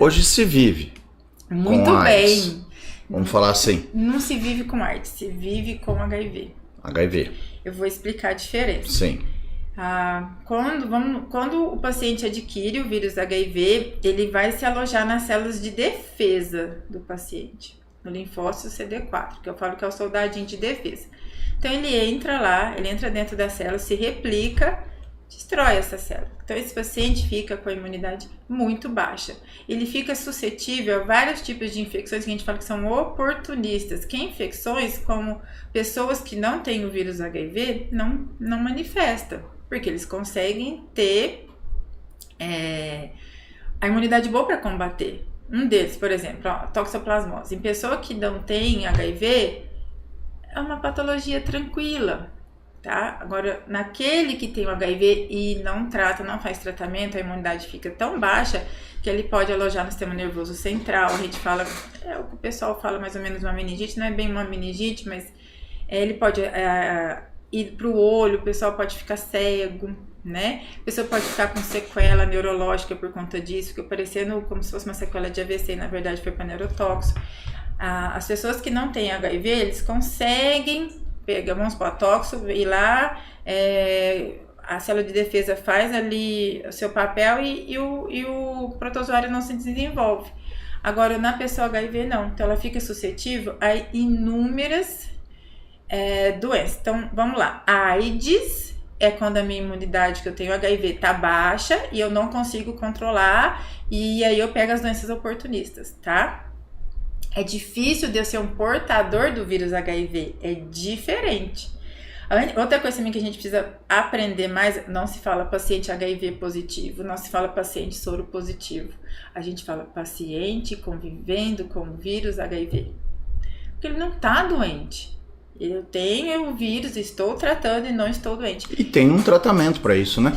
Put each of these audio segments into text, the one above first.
Hoje se vive Muito com AIDS. bem. Vamos falar assim. Não se vive com AIDS, se vive com HIV. HIV. Eu vou explicar a diferença. Sim. Quando o paciente adquire o vírus HIV, ele vai se alojar nas células de defesa do paciente, no linfócito CD4, que eu falo que é o soldadinho de defesa. Então ele entra lá, ele entra dentro da célula, se replica, destrói essa célula. Então esse paciente fica com a imunidade muito baixa. Ele fica suscetível a vários tipos de infecções que a gente fala que são oportunistas, que infecções como pessoas que não têm o vírus HIV não manifestam, porque eles conseguem ter a imunidade boa para combater. Um deles, por exemplo, toxoplasmose. Em pessoa que não tem HIV, é uma patologia tranquila, tá? Agora, naquele que tem o HIV e não trata, não faz tratamento, a imunidade fica tão baixa que ele pode alojar no sistema nervoso central. A gente fala, o que o pessoal fala mais ou menos uma meningite, não é bem uma meningite, mas ele pode ir para o olho, o pessoal pode ficar cego, né? A pessoa pode ficar com sequela neurológica por conta disso, que parecendo como se fosse uma sequela de AVC, e na verdade foi para neurotóxico. As pessoas que não têm HIV, eles conseguem pegar, vamos supor, tóxico, e lá a célula de defesa faz ali o seu papel e o protozoário não se desenvolve. Agora, na pessoa HIV, não. Então, ela fica suscetível a inúmeras doenças. Então, vamos lá. A AIDS é quando a minha imunidade que eu tenho HIV tá baixa e eu não consigo controlar, e aí eu pego as doenças oportunistas, tá? É difícil de eu ser um portador do vírus HIV, é diferente. Outra coisa também que a gente precisa aprender mais, não se fala paciente HIV positivo, não se fala paciente soro positivo. A gente fala paciente convivendo com o vírus HIV. Porque ele não está doente. Eu tenho o vírus, estou tratando e não estou doente. E tem um tratamento para isso, né?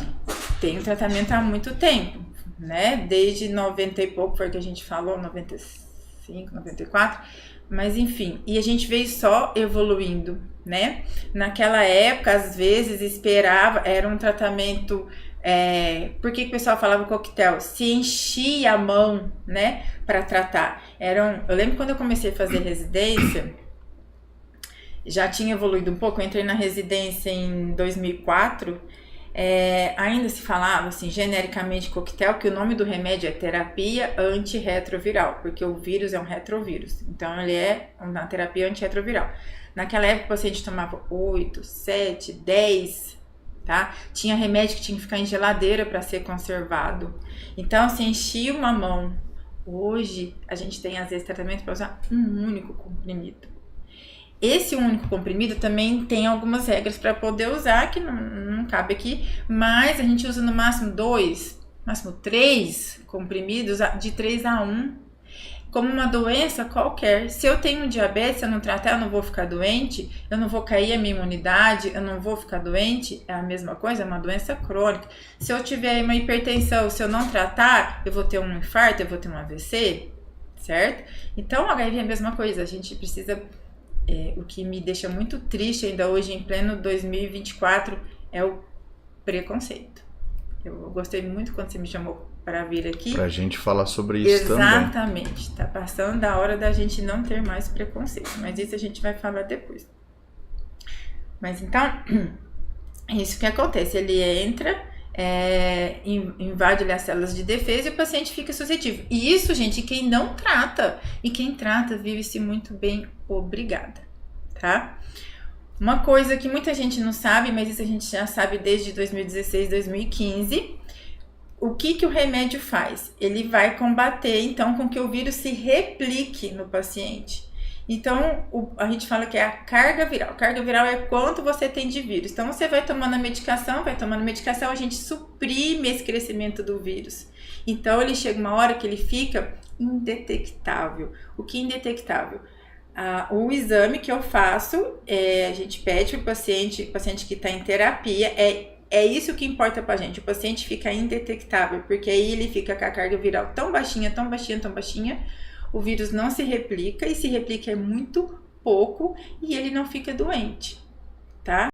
Tem um tratamento há muito tempo, né? Desde 90 e pouco, foi o que a gente falou, 95, 94, mas enfim, e a gente veio só evoluindo, né? Naquela época, às vezes, esperava, era um tratamento, por que o pessoal falava coquetel? Se enchia a mão, né, para tratar. Eu lembro quando eu comecei a fazer residência, já tinha evoluído um pouco, eu entrei na residência em 2004, ainda se falava assim, genericamente coquetel, que o nome do remédio é terapia antirretroviral, porque o vírus é um retrovírus, então ele é uma terapia antirretroviral. Naquela época o paciente tomava 8, 7, 10, tá? Tinha remédio que tinha que ficar em geladeira para ser conservado, então se enchia uma mão. Hoje a gente tem às vezes tratamento para usar um único comprimido. Esse único comprimido também tem algumas regras para poder usar, que não cabe aqui, mas a gente usa no máximo 2, máximo 3 comprimidos, de 3 a 1, como uma doença qualquer. Se eu tenho diabetes, se eu não tratar, eu não vou ficar doente, eu não vou cair a minha imunidade, eu não vou ficar doente, é a mesma coisa, é uma doença crônica. Se eu tiver uma hipertensão, se eu não tratar, eu vou ter um infarto, eu vou ter um AVC, certo? Então, o HIV é a mesma coisa, a gente precisa... o que me deixa muito triste ainda hoje, em pleno 2024, é o preconceito. Eu gostei muito quando você me chamou para vir aqui. Pra gente falar sobre isso também. Exatamente. Tá passando da hora da gente não ter mais preconceito. Mas isso a gente vai falar depois. Mas então, é isso que acontece. Ele entra, invade as células de defesa e o paciente fica suscetível. E isso, gente, quem não trata. E quem trata vive-se muito bem, obrigada, tá? Uma coisa que muita gente não sabe, mas isso a gente já sabe desde 2016, 2015, o que o remédio faz? Ele vai combater, então, com que o vírus se replique no paciente. Então, a gente fala que é a carga viral. Carga viral é quanto você tem de vírus. Então, você vai tomando a medicação, a gente suprime esse crescimento do vírus. Então, ele chega uma hora que ele fica indetectável. O que é indetectável? O exame que eu faço, a gente pede para o paciente que está em terapia, é isso que importa pra gente. O paciente fica indetectável, porque aí ele fica com a carga viral tão baixinha, tão baixinha, tão baixinha, o vírus não se replica, e se replica é muito pouco, e ele não fica doente, tá?